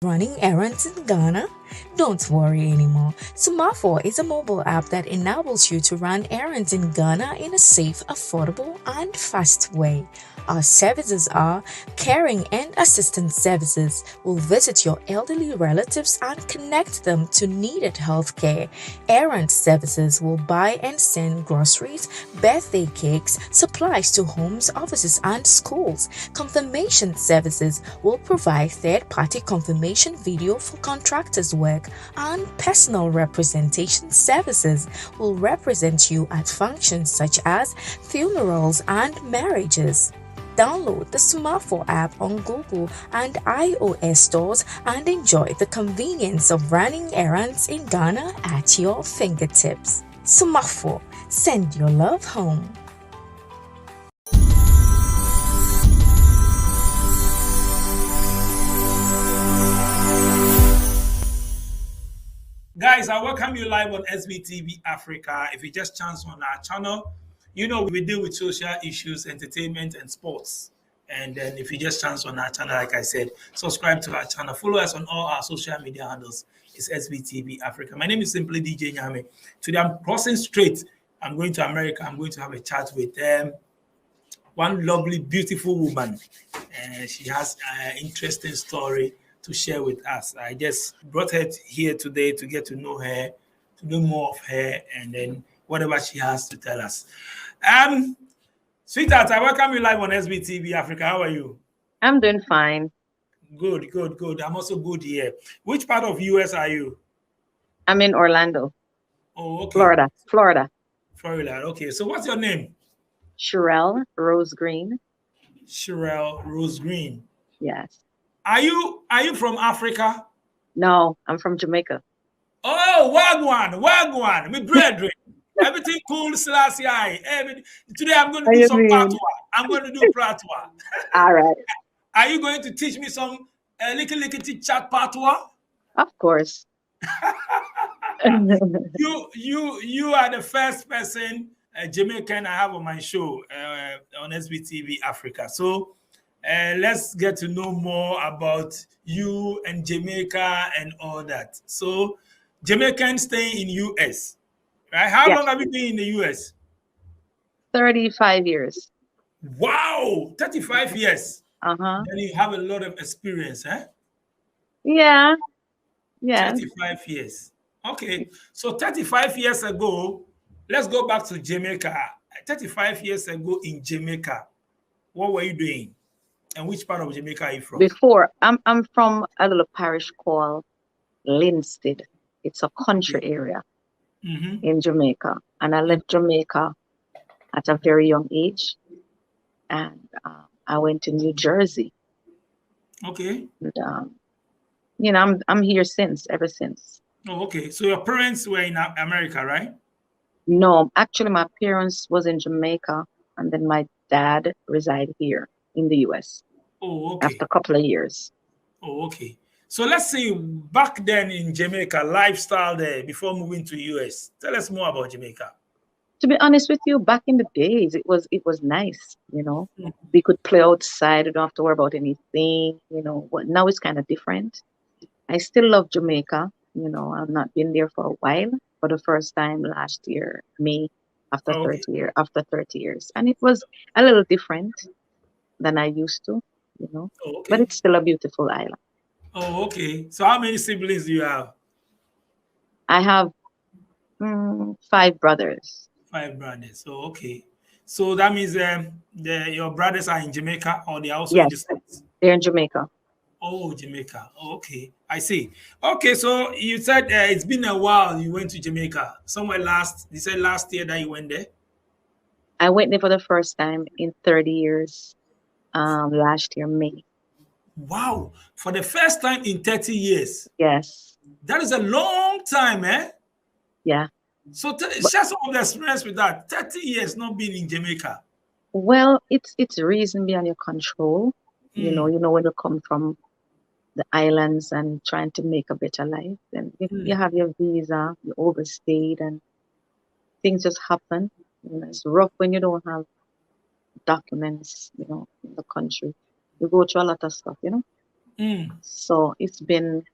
Running errands in Ghana? Don't worry anymore. Smartphone is a mobile app that enables you to run errands in Ghana in a safe, affordable, and fast way. Our services are caring and assistance services. We'll visit your elderly relatives and connect them to needed health care. Errand services will buy and send groceries, birthday cakes, supplies to homes, offices, and schools. Confirmation services will provide third-party confirmation video for contractors' work, and personal representation services will represent you at functions such as funerals and marriages. Download the Smartphone app on Google and iOS stores and enjoy the convenience of running errands in Ghana at your fingertips. Smartphone, send your love home. Guys, I welcome you live on SBTV Africa. If you just chance on our channel, you know we deal with social issues, entertainment, and sports. And then if you just chance on our channel, like I said, subscribe to our channel. Follow us on all our social media handles. It's SBTV Africa. My name is simply DJ Nyame. Today I'm crossing straight. I'm going to America. I'm going to have a chat with one lovely, beautiful woman. She has an interesting story to share with us. I just brought her here today to get to know her, to know more of her, and then whatever she has to tell us. Sweetheart, I welcome you live on SBTV Africa. How are you? I'm doing fine. Good. I'm also good here. Which part of US are you? I'm in Orlando. Oh, okay. Florida. Okay. So what's your name? Sherelle Rose Green. Sherelle Rose Green. Yes. Are you from Africa? No, I'm from Jamaica. Oh, wagwan, my brethren. Everything cool, Selassie. Today I'm going to do some patois. All right. Are you going to teach me some little chat patois? Of course. You are the first person, Jamaican, I have on my show on SBTV Africa. So let's get to know more about you and Jamaica and all that. So Jamaican staying in US, right? How long have you been in the US? 35 years. Wow, 35 years. Uh-huh. Then you have a lot of experience, huh? Yeah. 35 years. Okay, so 35 years ago, let's go back to Jamaica. 35 years ago in Jamaica, what were you doing? And which part of Jamaica are you from? Before, I'm from a little parish called Linstead. It's a country area in Jamaica. And I left Jamaica at a very young age. And I went to New Jersey. Okay. And, I'm here ever since. Oh, okay. So your parents were in America, right? No, actually my parents was in Jamaica, and then my dad resided here in the US. Oh, okay. After a couple of years. Oh, okay. So let's say back then in Jamaica, lifestyle there before moving to US. Tell us more about Jamaica. To be honest with you, back in the days, it was nice, We could play outside, we don't have to worry about anything, But now it's kind of different. I still love Jamaica, I've not been there for a while, for the first time last year, May, after 30 years. And it was a little different than I used to, But it's still a beautiful island. Oh, okay. So how many siblings do you have? I have 5 brothers. 5 brothers. So okay. So that means your brothers are in Jamaica, or they are also in the States? They're in Jamaica. Oh, Jamaica. Okay, I see. Okay, so you said it's been a while you went to Jamaica. You said last year that you went there? I went there for the first time in 30 years, last year, May. Wow, for the first time in 30 years? Yes. That is a long time, eh? Yeah. So share some of the experience with that. 30 years not being in Jamaica. Well, it's reason beyond your control. When you come from the islands and trying to make a better life, and you have your visa, you overstayed, and things just happen. It's rough when you don't have documents, in the country. You go through a lot of stuff, Mm. So it's been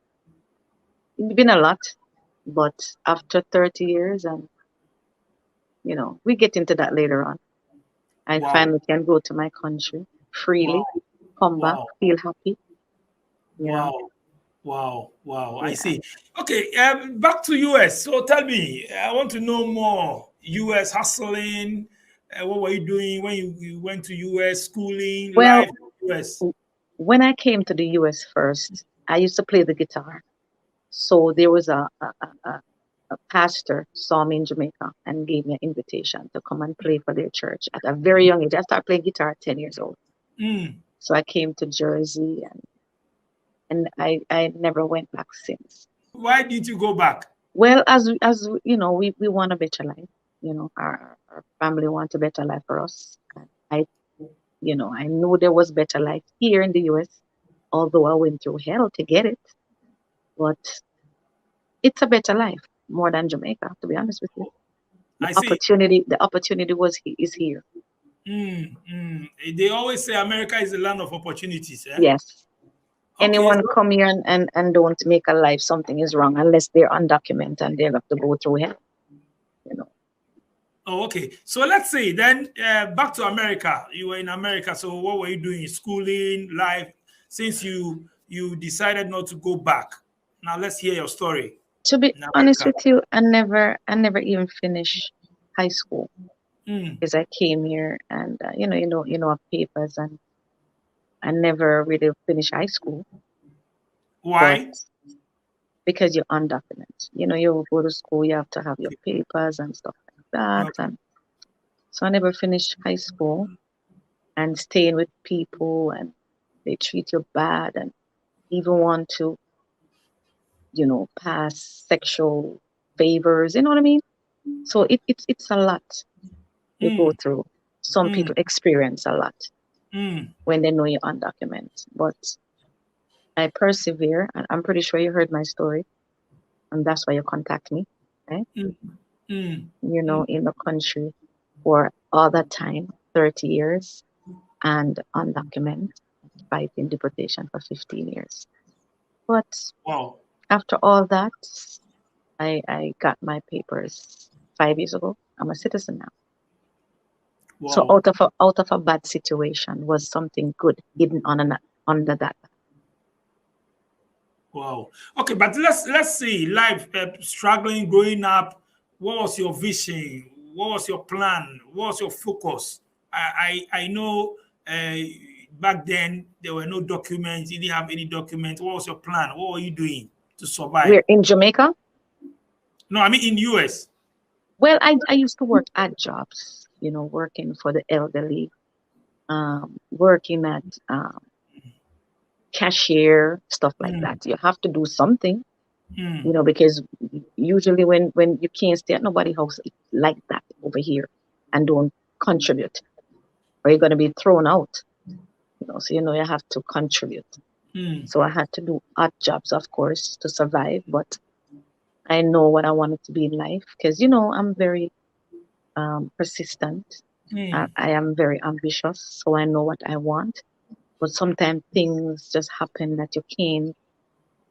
a lot, but after 30 years, and we get into that later on. I Wow. finally can go to my country freely, Wow. come back, Wow. feel happy, you know. Wow. Wow. Wow. I Yeah. see. Okay. Back to US. So tell me, I want to know more. US hustling. What were you doing when you went to US? Schooling, Well, life, US. when I came to the US first, I used to play the guitar. So there was a pastor saw me in Jamaica and gave me an invitation to come and play for their church at a very young age. I started playing guitar at 10 years old. Mm. So I came to Jersey, and I never went back since. Why did you go back? Well, as you know, we want a better life. Our family want a better life for us. And I knew there was better life here in the US, although I went through hell to get it. But it's a better life more than Jamaica, to be honest with you. The I see. opportunity is here. Mm, mm. They always say America is the land of opportunities. Eh? Yes. Okay. Anyone come here and don't make a life, something is wrong unless they're undocumented and they have to go through hell. You know. Oh, okay. So let's say then back to America. You were in America. So what were you doing? Schooling, life. Since you decided not to go back. Now let's hear your story To be in honest America. with you, I never even finished high school Mm. because I came here and papers, and I never really finished high school. But Why? because you're undocumented, you go to school, you have to have your Okay. papers and stuff like that. Okay. And so I never finished high school, and staying with people, and they treat you bad and even want to, pass sexual favors. You know what I mean? So it's a lot you go Mm. through. Some Mm. people experience a lot Mm. when they know you're undocumented. But I persevere, and I'm pretty sure you heard my story, and that's why you contact me, right? Mm. Mm. In the country for all that time, 30 years, and undocumented, fighting deportation for 15 years. But Wow. after all that, I got my papers 5 years ago. I'm a citizen now. So Wow. out of a bad situation was something good hidden under that. Wow. Okay, but let's see. Life, struggling, growing up. What was your vision? What was your plan? What was your focus? I know uh, back then there were no documents. You didn't have any documents. What was your plan? What were you doing to survive? We're in Jamaica. No, I mean in US. Well, I used to work at jobs, working for the elderly, working at cashier, stuff like Mm, that. You have to do something, mm, because usually when you can't stay at nobody's house like that over here and don't contribute, or you're going to be thrown out. So you have to contribute. mm, So I had to do odd jobs, of course, to survive, but I know what I wanted to be in life because I'm very persistent. I, mm, I am very ambitious, so I know what I want. But sometimes things just happen that you can't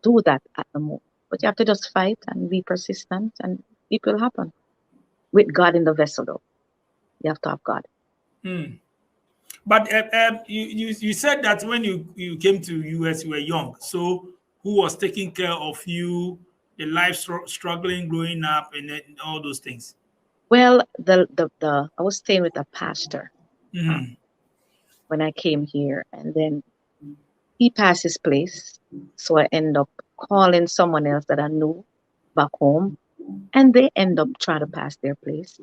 do that at the moment. But you have to just fight and be persistent, and it will happen. With God in the vessel, though, you have to have God. mm. But you said that when you came to US, you were young. So who was taking care of you, the life struggling growing up, and then all those things? Well, the I was staying with a pastor uh, Mm, when I came here, and then he passed his place, so I end up calling someone else that I knew back home, and they end up trying to pass their place.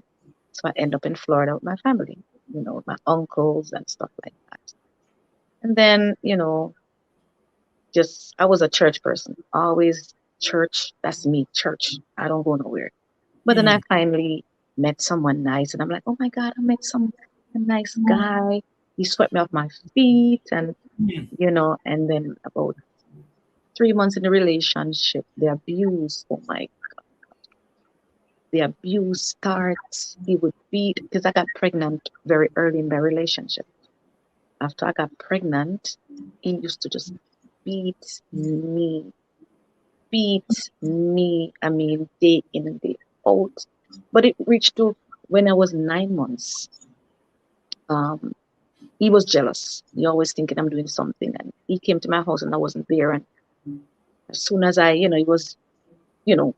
So I end up in Florida with my family, my uncles and stuff like that. And then, just I was a church person, always church. That's me, church. I don't go nowhere. But then I mm, finally met someone nice, and I'm like, oh my God, I met a nice guy. He swept me off my feet, and mm, and then about 3 months in the relationship, the abuse. Oh my, the abuse starts. He would beat because I got pregnant very early in my relationship. After I got pregnant, he used to just beat me, I mean, day in and day out. But it reached to when I was 9 months. Um, he was jealous. He always thinking I'm doing something. And he came to my house and I wasn't there. And as soon as he was, you know,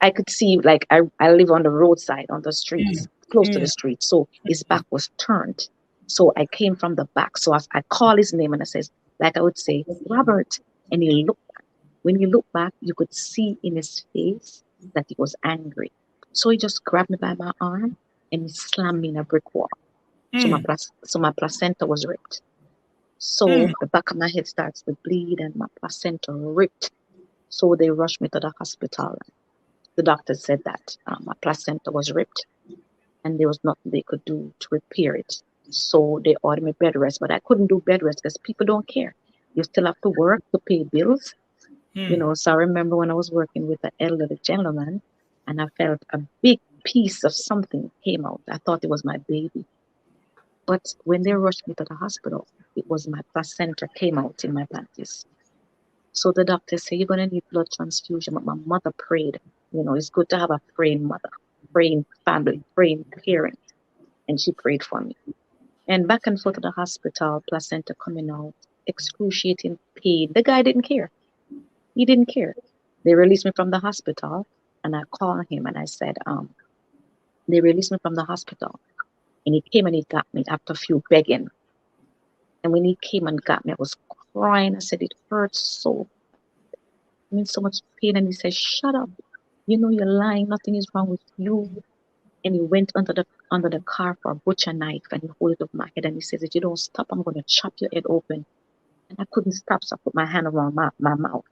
I could see, like, I live on the roadside, on the streets, close to the street. So his back was turned. So I came from the back. So I call his name and I says, like I would say, Robert. And he looked back. When he looked back, you could see in his face that he was angry. So he just grabbed me by my arm and he slammed me in a brick wall. So my placenta was ripped. So the back of my head starts to bleed and my placenta ripped. So they rushed me to the hospital. The doctor said that my placenta was ripped and there was nothing they could do to repair it. So they ordered me bed rest, but I couldn't do bed rest because people don't care. You still have to work to pay bills. So I remember when I was working with an elderly gentleman and I felt a big piece of something came out. I thought it was my baby. But when they rushed me to the hospital, it was my placenta came out in my panties. So the doctor said, you're going to need blood transfusion. But my mother prayed. It's good to have a praying mother, praying family, praying parent. And she prayed for me. And back and forth to the hospital, placenta coming out, excruciating pain. The guy didn't care. He didn't care. They released me from the hospital and I called him and I said, they released me from the hospital. And he came and he got me after a few begging. And when he came and got me, I was crying. I said, it hurts so. I'm in so much pain. And he said, shut up. You're lying. Nothing is wrong with you. And he went under the car for a butcher knife and he hold it over my head. And he says, if you don't stop, I'm going to chop your head open. And I couldn't stop. So I put my hand around my mouth.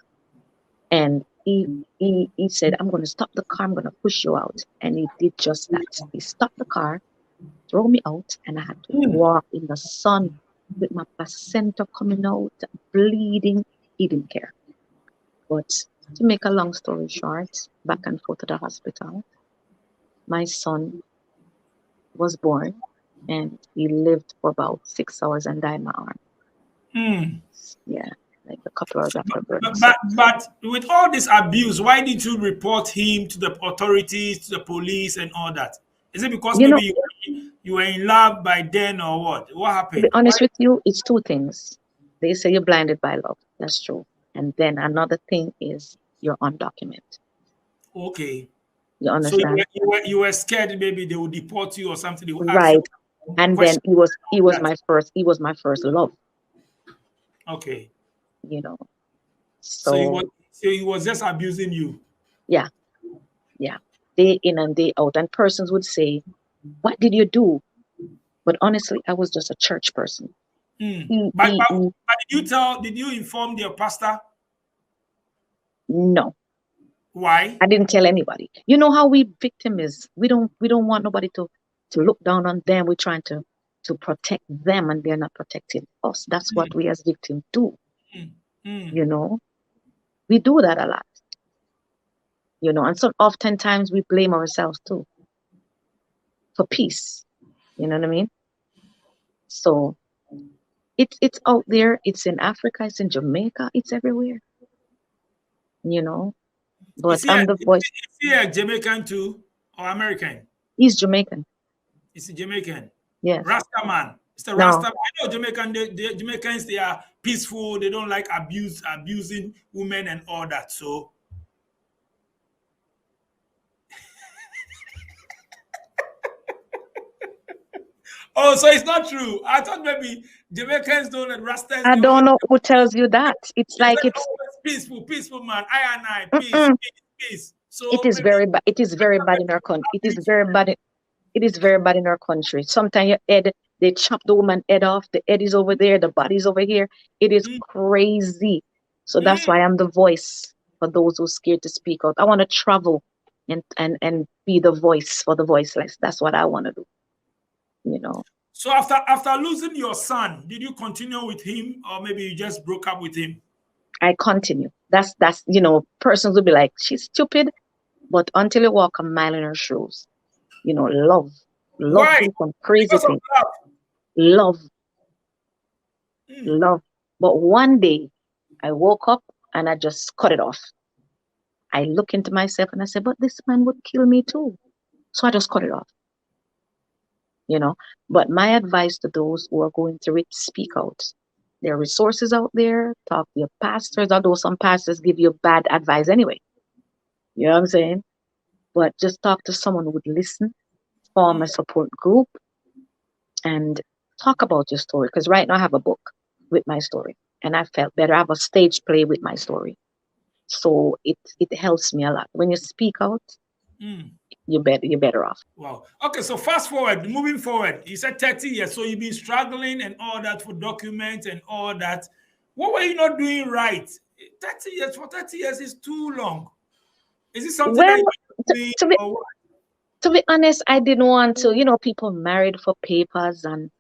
And he said, I'm going to stop the car. I'm going to push you out. And he did just that. He stopped the car, threw me out, and I had to walk in the sun with my placenta coming out, bleeding. He didn't care. But to make a long story short, back and forth to the hospital, my son was born and he lived for about 6 hours and died in my arm. Yeah, like a couple hours after birth. But with all this abuse, why did you report him to the authorities, to the police, and all that? Is it because maybe you were in love by then, or what? What happened? To be honest with you, it's two things. They say you're blinded by love. That's true. And then another thing is you're undocumented. Okay. You understand? So you were scared maybe they would deport you or something. They would right. And then he was my first love. Okay. So he was just abusing you. Yeah. Day in and day out. And persons would say, what did you do? But honestly, I was just a church person. But did you inform your pastor? No. Why? I didn't tell anybody. You know how we victim is. We don't want nobody to look down on them. We're trying to protect them and they're not protecting us. That's what we as victims do. We do that a lot. And so oftentimes we blame ourselves too for peace. You know what I mean? So it's out there. It's in Africa. It's in Jamaica. It's everywhere. But I'm the voice. Is he a Jamaican too or American? He's Jamaican. He's a Jamaican. Yes. Rasta man. It's the Rasta. I know the Jamaicans, they are peaceful. They don't like abusing women and all that. So so it's not true. I thought maybe Jamaicans don't let Rastas. I don't know who tells you that. It's like it's peaceful man. I peace. So it is very bad. It is very bad in our country. It is very bad. It is very bad in our country. Sometimes your head, they chop the woman head off. The head is over there. The body's over here. It is crazy. So that's why I'm the voice for those who are scared to speak out. I want to travel and be the voice for the voiceless. That's what I want to do. So after losing your son, did you continue with him, or maybe you just broke up with him? I continue. That's persons will be like, she's stupid, but until you walk a mile in her shoes, love do some crazy things. Love. But one day I woke up and I just cut it off. I look into myself and I said, but this man would kill me too. So I just cut it off, you know. But my advice to those who are going through it, speak out. There are resources out there. Talk to your pastors, although some pastors give you bad advice anyway. You know what I'm saying? But just talk to someone who would listen, form a support group, and talk about your story. Because right now I have a book with my story, and I felt better. I have a stage play with my story. So it helps me a lot. When you speak out, you're better off. Wow. Okay, so fast forward, moving forward, you said 30 years. So you've been struggling and all that for documents and all that. What were you not doing right? 30 years, for 30 years is too long. Is it something that you're doing or what? To be honest, I didn't want to, you know, people married for papers and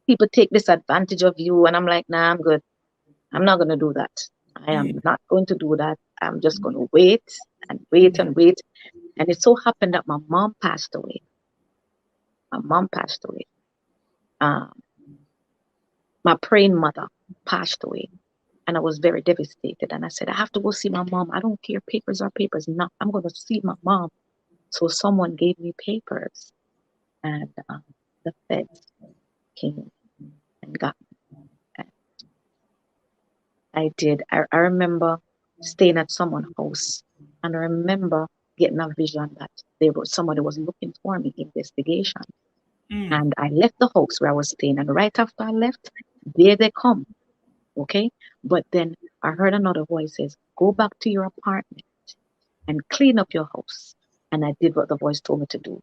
people take disadvantage of you. And I'm like, nah, I'm good. I'm not going to do that. I am not going to do that. I'm just going to wait and wait and wait. And it so happened that my mom passed away. My praying mother passed away. And I was very devastated. And I said, I have to go see my mom. I don't care, papers are papers. No, I'm going to see my mom. So someone gave me papers, and the feds came and got me. And I did. I remember staying at someone's house, and I remember getting a vision that somebody was looking for me, investigation. And I left the house where I was staying, and right after I left, there they come. Okay, but then I heard another voice says, "Go back to your apartment and clean up your house." And I did what the voice told me to do.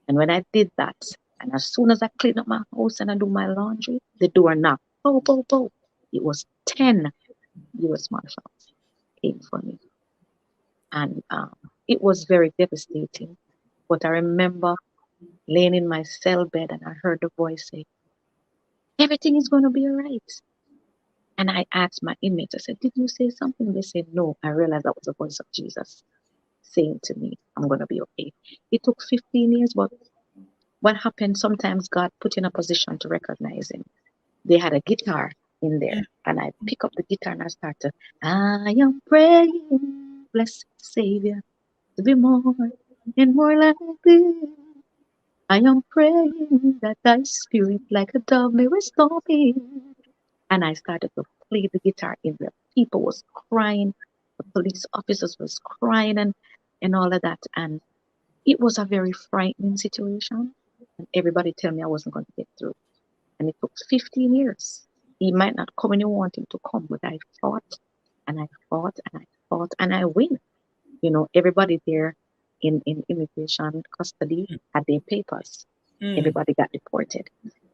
And when I did that, and as soon as I clean up my house and I do my laundry, the door knocked. Boom, boom, boom. It was 10 U.S. Marshals came for me. And it was very devastating. But I remember laying in my cell bed and I heard the voice say, everything is going to be all right. And I asked my inmates, I said, did you say something? They said, no. I realized that was the voice of Jesus saying to me, I'm going to be okay. It took 15 years, but what happened, sometimes God put in a position to recognize him. They had a guitar in there, and I pick up the guitar and I start to, I am praying, blessed Savior, to be more and more like this. I am praying that thy spirit like a dove may restore me. And I started to play the guitar in there. People was crying, the police officers was crying and all of that. And it was a very frightening situation. And everybody tell me I wasn't going to get through. And it took 15 years. He might not come when you want him to come, but I fought and I fought and I fought and I win. You know, everybody there in immigration custody had their papers. Everybody got deported.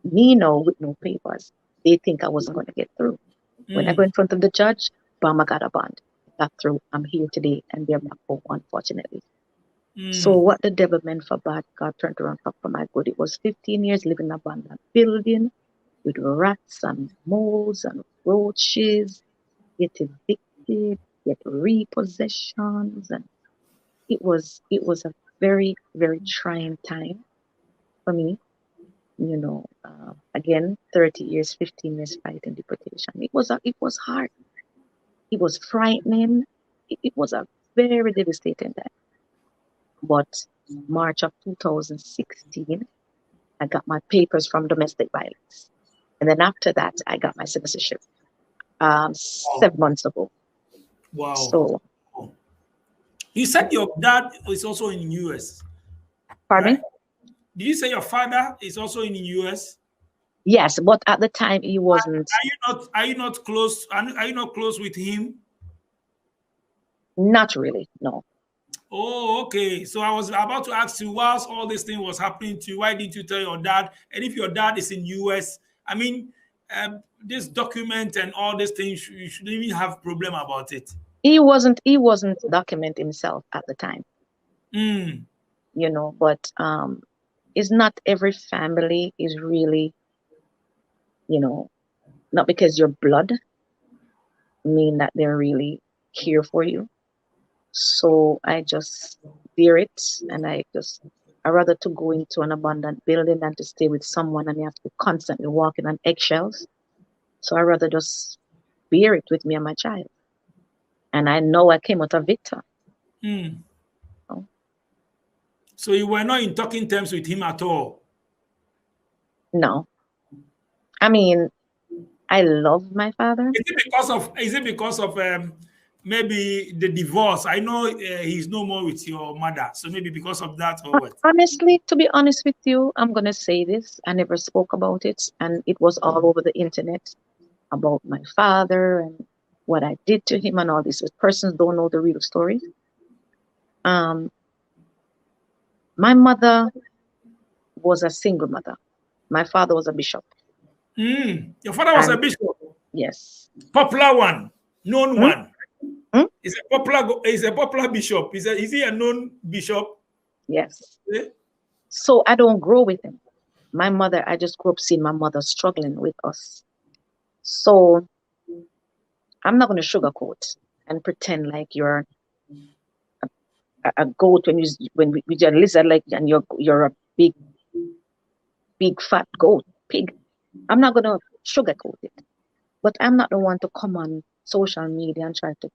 Me, no, with no papers. They think I wasn't going to get through. When I go in front of the judge, bam, I got a bond. I got through. I'm here today, and they're my home, unfortunately. So what the devil meant for bad, God turned around for my good. It was 15 years living in an abandoned building with rats and moles and roaches, get evicted, get repossessions, and it was a very, very trying time for me. You know, again, 30 years, 15 years fighting deportation. It was hard. It was frightening. It was a very devastating time. But March of 2016, I got my papers from domestic violence. And then after that, I got my citizenship 7 months ago. Wow. So, you said your dad is also in the US. Pardon me? Did you say your father is also in the US? Yes, but at the time he wasn't. Are you not close? Are you not close with him? Not really, no. Oh, okay. So I was about to ask you, whilst all this thing was happening to you, why didn't you tell your dad? And if your dad is in US, I mean, this document and all these things, you shouldn't even have problem about it. He wasn't document himself at the time. You know, but it's not every family is really, you know, not because your blood mean that they're really here for you. So I just bear it, and I rather to go into an abandoned building than to stay with someone and you have to constantly walking on eggshells. So I rather just bear it with me and my child. And I know I came out a victor. Mm. Oh. So you were not in talking terms with him at all? No. I mean, I love my father. Is it because of maybe the divorce? I know he's no more with your mother, so maybe because of that or what? Honestly, to be honest with you, I'm gonna say this. I never spoke about it, and it was all over the internet about my father and what I did to him and all this. Persons don't know the real story. My mother was a single mother. My father was a bishop. Your father was a bishop? Yes. Popular one, known one. Is a popular bishop. Is he a known bishop? Yes. Yeah. So I don't grow with him. My mother, I just grew up seeing my mother struggling with us. So I'm not going to sugarcoat and pretend like you're a goat when we just lizard, like, and you're a big fat goat pig. I'm not going to sugarcoat it. But I'm not the one to come on social media and try to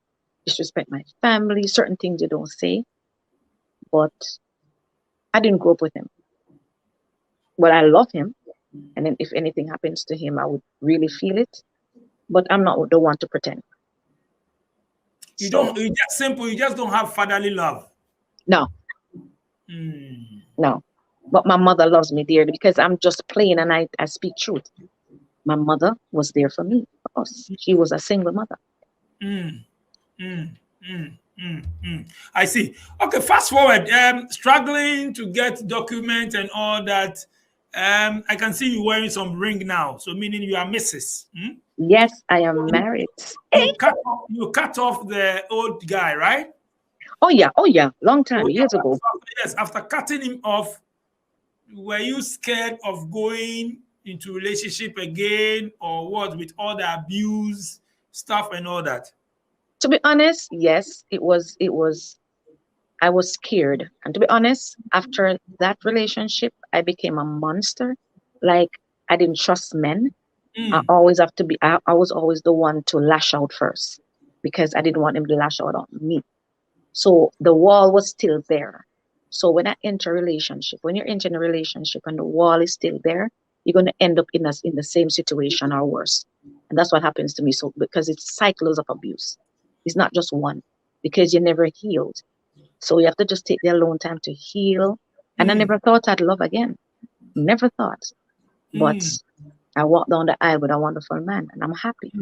disrespect my family, certain things you don't say. But I didn't grow up with him. But I love him. And then if anything happens to him, I would really feel it. But I'm not the one to pretend. You just simple, you just don't have fatherly love. No. No. But my mother loves me dearly because I'm just plain and I speak truth. My mother was there for me, for us. She was a single mother. I see. Okay, fast forward. Struggling to get documents and all that. I can see you wearing some ring now, so meaning you are Mrs. Yes, I am married. You cut off the old guy, right? Oh yeah, long time, years ago. Yes, after cutting him off, were you scared of going into relationship again, or what, with all the abuse stuff and all that? To be honest, yes, it was. I was scared, and to be honest, after that relationship, I became a monster. Like, I didn't trust men. I always have to be. I was always the one to lash out first because I didn't want him to lash out on me. So the wall was still there. So when I enter a relationship, when you're entering a relationship and the wall is still there, you're going to end up in the same situation or worse. And that's what happens to me. So because it's cycles of abuse, it's not just one, because you never healed. So you have to just take the alone time to heal. And I never thought I'd love again. Never thought. But I walked down the aisle with a wonderful man, and I'm happy.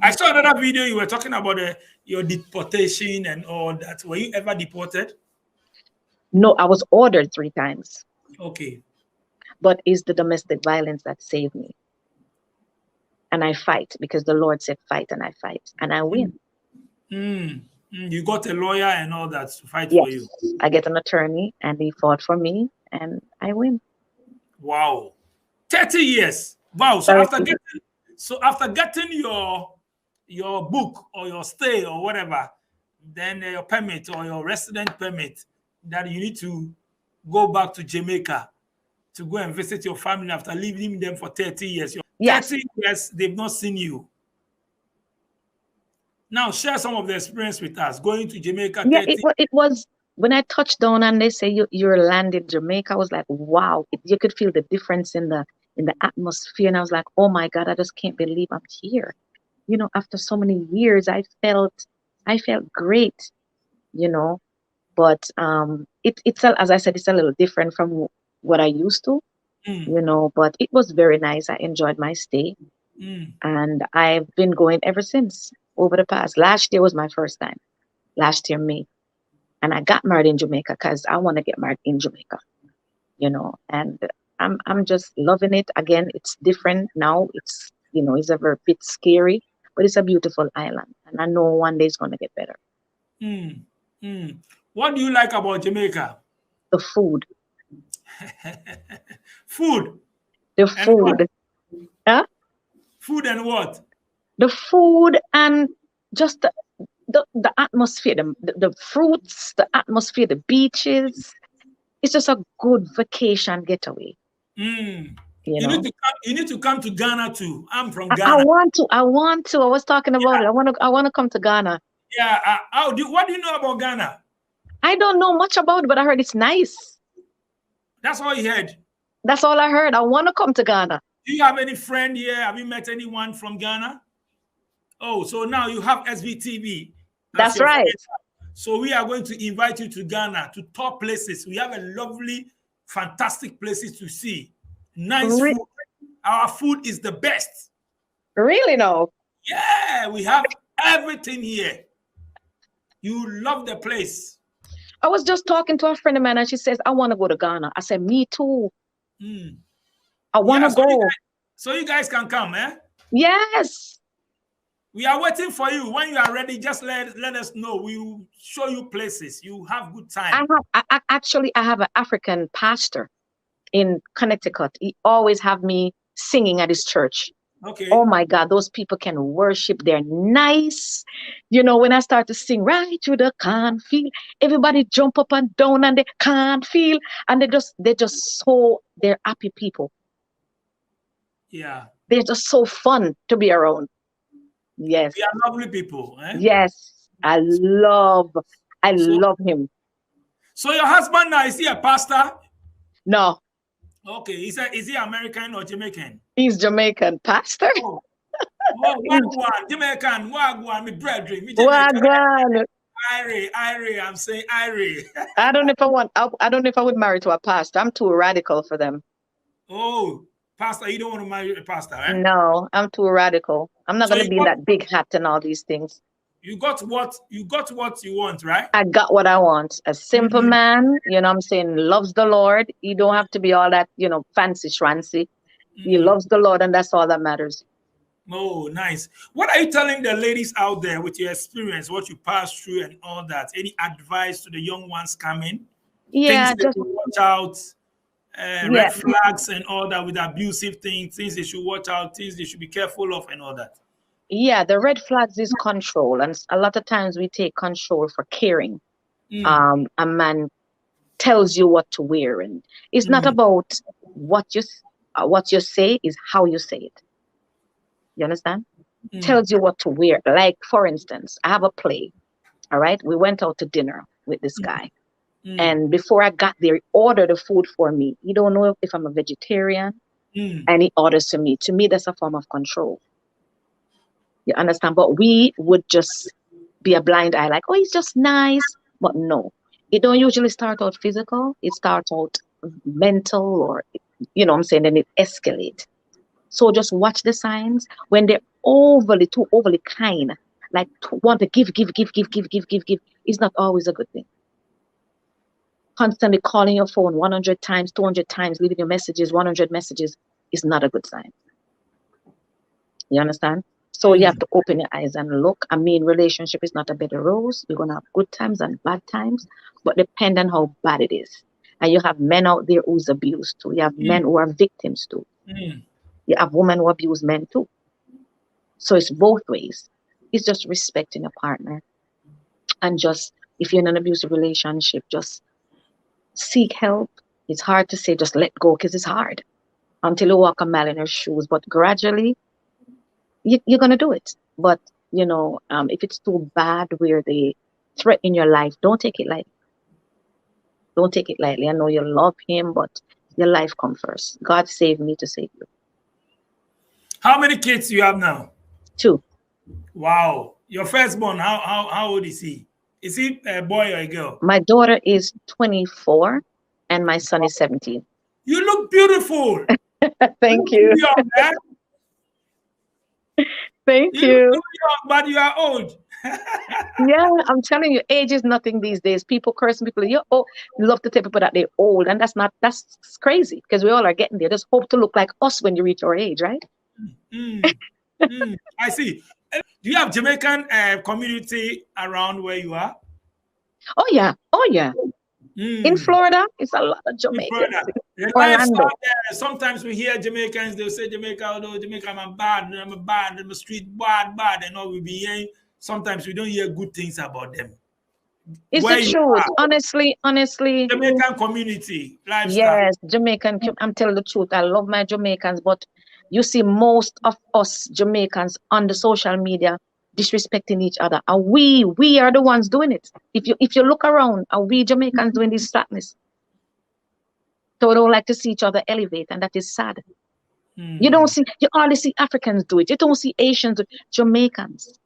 I saw another video. You were talking about your deportation and all that. Were you ever deported? No, I was ordered 3 times. Okay. But it's the domestic violence that saved me. And I fight because the Lord said fight, and I fight, and I win. You got a lawyer and all that to fight Yes, for you? I get an attorney, and he fought for me, and I win. Wow. 30 years. Wow. So after getting your book or your stay or whatever, then your permit or your resident permit, that you need to go back to Jamaica to go and visit your family after leaving them for 30 years. Yes. 30 years, they've not seen you. Now, share some of the experience with us, going to Jamaica. Yeah, it was when I touched down and they say you're landing Jamaica. I was like, wow! You could feel the difference in the atmosphere, and I was like, oh my God, I just can't believe I'm here. You know, after so many years, I felt great. You know, but it's as I said, it's a little different from what I used to. You know, but it was very nice. I enjoyed my stay, and I've been going ever since. Over the past, last year was my first time. Last year, May, and I got married in Jamaica because I want to get married in Jamaica. You know, and I'm just loving it. Again, it's different now. It's, you know, it's a bit scary, but it's a beautiful island, and I know one day it's gonna get better. What do you like about Jamaica? The food. Food. The food. Huh? Food and what? The food and just the atmosphere, the fruits, the atmosphere, the beaches. It's just a good vacation getaway. You know, You need to come to Ghana too. I'm from I Ghana. want to. I want to. I was talking about it. I want to come to Ghana. Yeah. What do you know about Ghana? I don't know much about it, but I heard it's nice. That's all you heard. That's all I heard. I want to come to Ghana. Do you have any friend here? Have you met anyone from Ghana? Oh, so now you have SVTV. That's right. Friend. So we are going to invite you to Ghana, to top places. We have a lovely, fantastic places to see. Nice food. Our food is the best. Really? No. Yeah, we have everything here. You love the place. I was just talking to a friend of mine and she says, I want to go to Ghana. I said, me too. I want to go. So you guys can come, eh? Yes. We are waiting for you. When you are ready, just let us know. We will show you places. You have good time. I have an African pastor in Connecticut. He always have me singing at his church. Okay. Oh my God, those people can worship. They're nice. You know, when I start to sing right through the cornfield, everybody jump up and down and they can't feel. And they're happy people. Yeah. They're just so fun to be around. Yes. We are lovely people. Eh? Yes. I love him. So your husband now, is he a pastor? No. Okay. Is he American or Jamaican? He's Jamaican. Pastor? Oh, Wagwan, Jamaican, Wagwan, my brethren. Wagwan. Irie, I'm saying Irie. I don't know if I would marry to a pastor. I'm too radical for them. Oh, pastor, you don't want to marry a pastor, eh? No, I'm too radical. I'm not going to be in that big hat and all these things. You got what you want, right? I got what I want. A simple man, you know what I'm saying, loves the Lord. You don't have to be all that, you know, fancy schmancy. He loves the Lord, and that's all that matters. Oh, nice. What are you telling the ladies out there with your experience, what you passed through and all that? Any advice to the young ones coming? Yeah, things they should watch out, red flags and all that with abusive things they should watch out, things they should be careful of and all that. Yeah, the red flags is control, and a lot of times we take control for caring. A man tells you what to wear, and it's not about what you say, is how you say it. You understand? Tells you what to wear. Like, for instance, I have a play. All right, we went out to dinner with this guy, and before I got there, he ordered the food for me. He don't know if I'm a vegetarian, and he orders to me. To me, that's a form of control. You understand? But we would just be a blind eye, like, oh, he's just nice. But no, it don't usually start out physical. It starts out mental, or, you know what I'm saying, then it escalates. So just watch the signs. When they're too overly kind, like want to give, is not always a good thing. Constantly calling your phone 100 times, 200 times, leaving your messages, 100 messages is not a good sign. You understand? So you have to open your eyes and look. I mean, relationship is not a bed of roses. You're going to have good times and bad times, but depend on how bad it is. And you have men out there who's abused too. You have men who are victims too. You have women who abuse men too. So it's both ways. It's just respecting your partner. And just, if you're in an abusive relationship, just seek help. It's hard to say just let go, because it's hard until you walk a mile in her shoes. But gradually, you're going to do it. But, you know, if it's too bad where they threaten your life, don't take it lightly. Don't take it lightly. I know you love him, but your life comes first. God saved me to save you. How many kids do you have now? 2. Wow. Your firstborn, how old is he? Is he a boy or a girl? My daughter is 24 and my son is 17. You look beautiful. Thank you. Thank you. Look young, but you are old. Yeah, I'm telling you, age is nothing these days. People cursing people. You love to tell people that they're old, and that's crazy, because we all are getting there. Just hope to look like us when you reach our age, right? I see. Do you have Jamaican community around where you are? Oh yeah. In Florida, it's a lot of Jamaicans. Sometimes we hear Jamaicans, they'll say Jamaica, although Jamaica, I'm a street bad, and all we be hearing. Sometimes we don't hear good things about them. It's where the you truth. are. Honestly, Jamaican community lifestyle. yes, Jamaican. I'm telling the truth. I love my Jamaicans, but you see most of us Jamaicans on the social media disrespecting each other. And we are the ones doing it. If you look around, are we Jamaicans doing this slackness? So we don't like to see each other elevate, and that is sad. You only see Africans do it. You don't see Asians do it. Jamaicans.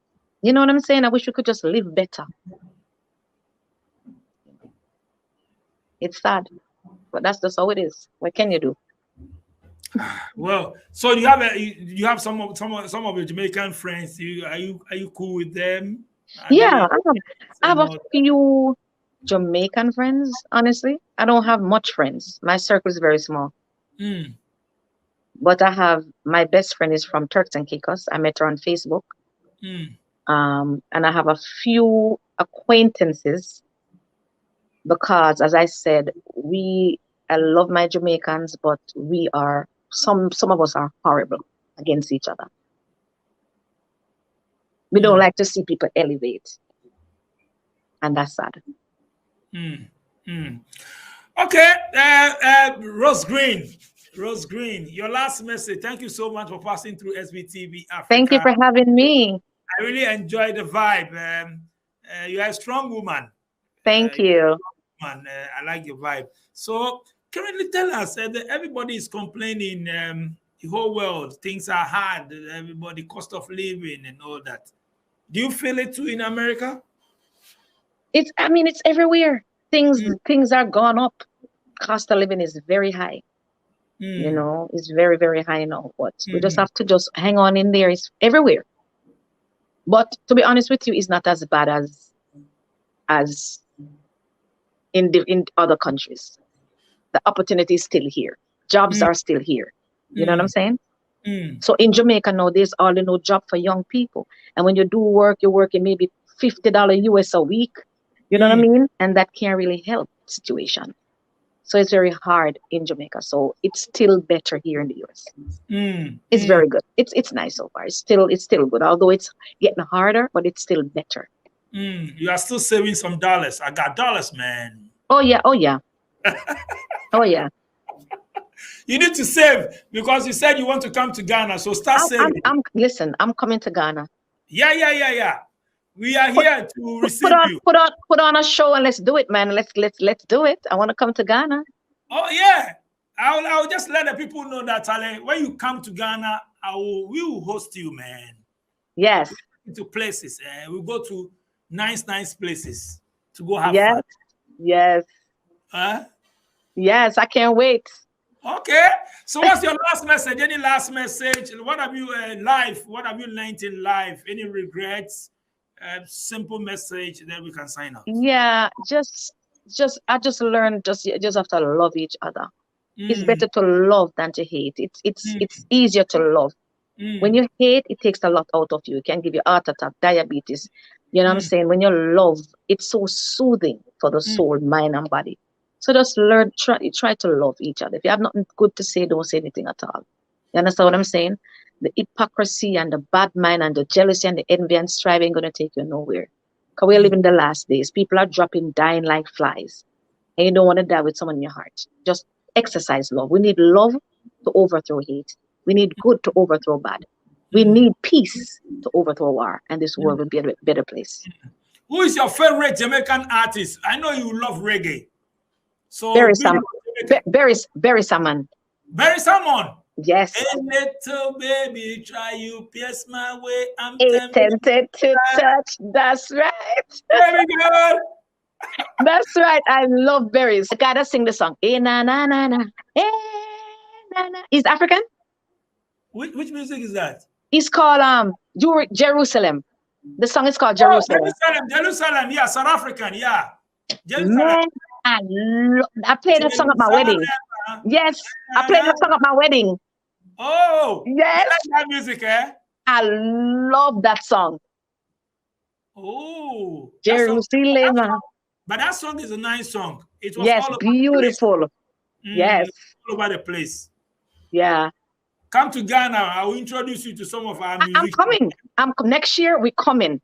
You know what I'm saying? I wish we could just live better. It's sad, but that's just how it is. What can you do? Well, so you have some of your Jamaican friends. Are you cool with them? Yeah, I have a few Jamaican friends. Honestly, I don't have much friends. My circle is very small. But I have my best friend is from Turks and Caicos. I met her on Facebook. And I have a few acquaintances because, as I said, I love my Jamaicans, but we are some of us are horrible against each other. We don't like to see people elevate, and that's sad. Okay, Rose Green, your last message. Thank you so much for passing through SBTV Africa. Thank you for having me. I really enjoyed the vibe. You're a strong woman. Thank you. I like your vibe. So currently tell us that everybody is complaining, the whole world, things are hard, everybody, cost of living and all that. Do you feel it too in America? It's everywhere. Things are gone up. Cost of living is very high. You know, it's very, very high now. But we just have to just hang on in there. It's everywhere. But to be honest with you, it's not as bad as in other countries. The opportunity is still here. Jobs are still here. You know what I'm saying? So in Jamaica now, there's only no job for young people. And when you do work, you're working maybe $50 US a week. You know what I mean? And that can't really help the situation. So it's very hard in Jamaica. So it's still better here in the US. It's very good. It's nice so far. It's still good. Although it's getting harder, but it's still better. You are still saving some dollars. I got dollars, man. Oh yeah. Oh yeah. Oh yeah. You need to save because you said you want to come to Ghana. So start saving. Listen, I'm coming to Ghana. Yeah. We are here to receive you. Put on a show and let's do it, man. Let's do it. I want to come to Ghana. Oh yeah. I'll just let the people know that Ale, when you come to Ghana, we will host you, man. Yes. To places. We'll go to nice places to go have fun. Yes. Yes, I can't wait. Okay. So what's your last message? Any last message? What have you what have you learned in life? Any regrets? Simple message that we can sign up. Yeah, I just learned you just have to love each other. It's better to love than to hate. It's easier to love. When you hate, it takes a lot out of you. It can give you heart attack, diabetes. You know what I'm saying? When you love, it's so soothing for the soul, mind, and body. So just try to love each other. If you have nothing good to say, don't say anything at all. You understand what I'm saying? The hypocrisy and the bad mind and the jealousy and the envy and strife ain't going to take you nowhere. Because we're living the last days. People are dying like flies. And you don't want to die with someone in your heart. Just exercise love. We need love to overthrow hate. We need good to overthrow bad. We need peace to overthrow war. And this world will be a better place. Who is your favorite Jamaican artist? I know you love reggae. So Barry Salmon. Barry Salmon. Barry Salmon. Yes. A little baby, try you pierce my way. I'm tempted to touch. That's right. Very good. That's right. I love berries. I gotta sing the song. Eh na na na na. Eh na na. He's African. Which music is that? It's called Jerusalem. The song is called Jerusalem. Jerusalem. Yeah, South African. Yeah. Man, I played that song at my wedding. Yes, I played that song at my wedding. Oh, yes. You like that music, eh? I love that song. Oh, Jerusalem. But that song is a nice song. It was yes, beautiful. Yes, all over the place. Yeah. Come to Ghana. I will introduce you to some of our music. I'm coming. Next year. We're coming.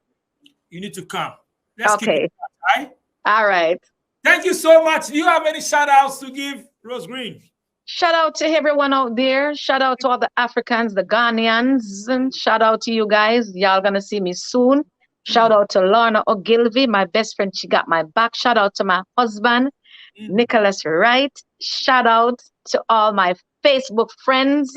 You need to come. Let's okay. Keep it, right? All right. Thank you so much. Do you have any shout outs to give, Rose Green? Shout out to everyone out there. Shout out to all the Africans, the Ghanaians, and shout out to you guys. Y'all gonna see me soon. Shout out to Lorna Ogilvy, my best friend. She got my back. Shout out to my husband, Nicholas Wright. Shout out to all my Facebook friends.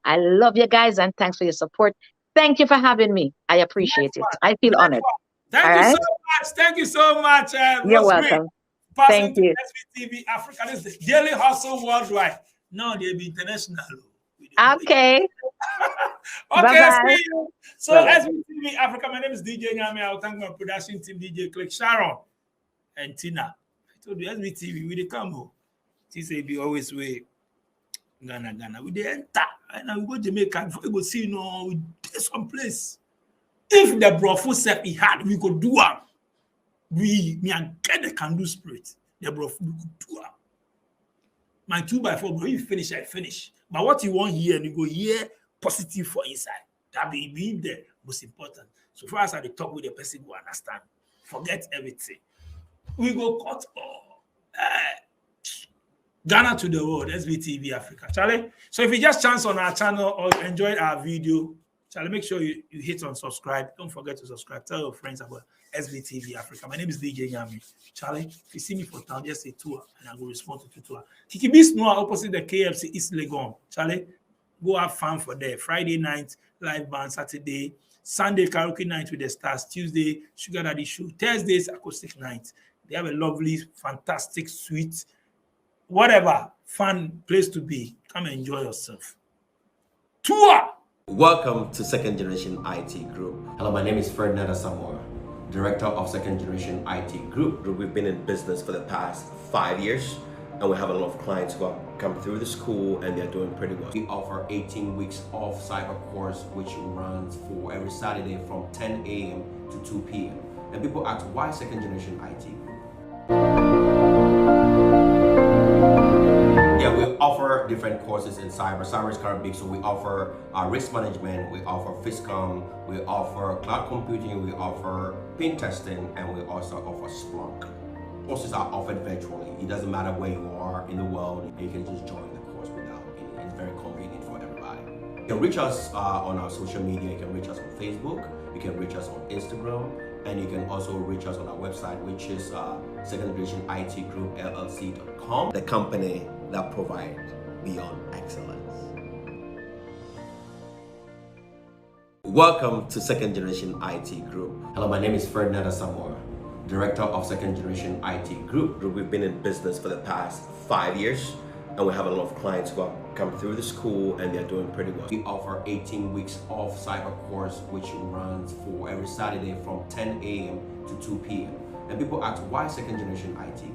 I love you guys and thanks for your support. Thank you for having me. I appreciate it. I feel honored. Thank All you right? so much. Thank you so much. You're welcome. Passing Thank you. to SBTV Africa. This is the Daily Hustle Worldwide. No, they'll be international. Okay. Okay, Bye-bye. see you. So, Bye-bye. SBTV Africa, my name is DJ Nyame. I'll thank my production team, DJ Click Sharon and Tina. I told you, SBTV, we the come home. She say, be always way. Ghana. We the enter. And we go Jamaica. Before we go see, we get some place. If the brofu said he had, we could do it. Me and get the can-do spirit. The brofu, we could do it. My 2x4, bro, you finish, I finish. But what you want here, you go here, positive for inside. That be being the most important. So for us at the top with the person who understand. Forget everything. We go cut all. Ghana to the world, SBTV Africa. Charlie? So if you just chance on our channel or you enjoyed our video, Charlie, make sure you hit on subscribe. Don't forget to subscribe. Tell your friends about SBTV Africa. My name is DJ Nyame. Charlie, if you see me for town, just say tour and I will respond to tour. Kiki Beast Noah opposite the KFC East Legon. Charlie, go have fun for there. Friday night, live band. Saturday, Sunday, karaoke night with the stars. Tuesday, Sugar Daddy show. Thursdays, acoustic night. They have a lovely, fantastic, sweet, whatever, fun place to be. Come and enjoy yourself. Tour! Welcome to Second Generation IT Group. Hello, my name is Ferdinand Asamoah, Director of Second Generation IT Group. We've been in business for the past 5 years, and we have a lot of clients who have come through the school and they're doing pretty well. We offer 18 weeks of cyber course, which runs for every Saturday from 10 a.m. to 2 p.m. And people ask, why Second Generation IT Group? Yeah, we offer different courses in cyber. Cyber is kind of big, so we offer risk management, we offer FISCOM, we offer cloud computing, we offer pen testing, and we also offer Splunk. Courses are offered virtually. It doesn't matter where you are in the world, and you can just join the course without any. It's very convenient for everybody. You can reach us on our social media. You can reach us on Facebook, you can reach us on Instagram, and you can also reach us on our website, which is secondgenerationitgroup.llc.com, the company that provides beyond excellence. Welcome to Second Generation IT Group. Hello, my name is Ferdinand Asamoah, Director of Second Generation IT Group. We've been in business for the past 5 years, and we have a lot of clients who have come through the school and they're doing pretty well. We offer 18 weeks of cyber course, which runs for every Saturday from 10 a.m. to 2 p.m. And people ask, why Second Generation IT Group?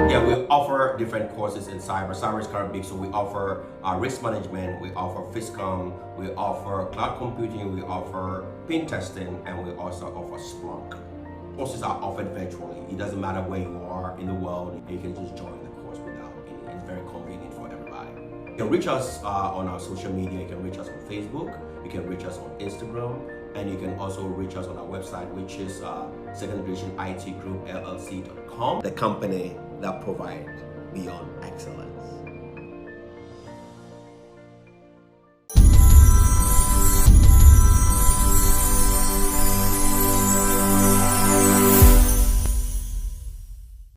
Yeah, we offer different courses in cyber. Cyber is kind of big, so we offer risk management, we offer FISCOM, we offer cloud computing, we offer pen testing, and we also offer Splunk. Courses are offered virtually. It doesn't matter where you are in the world, and you can just join the course without any. It's very convenient for everybody. You can reach us on our social media. You can reach us on Facebook, you can reach us on Instagram, and you can also reach us on our website, which is secondgenerationitgroup.llc.com, the company that provides beyond excellence.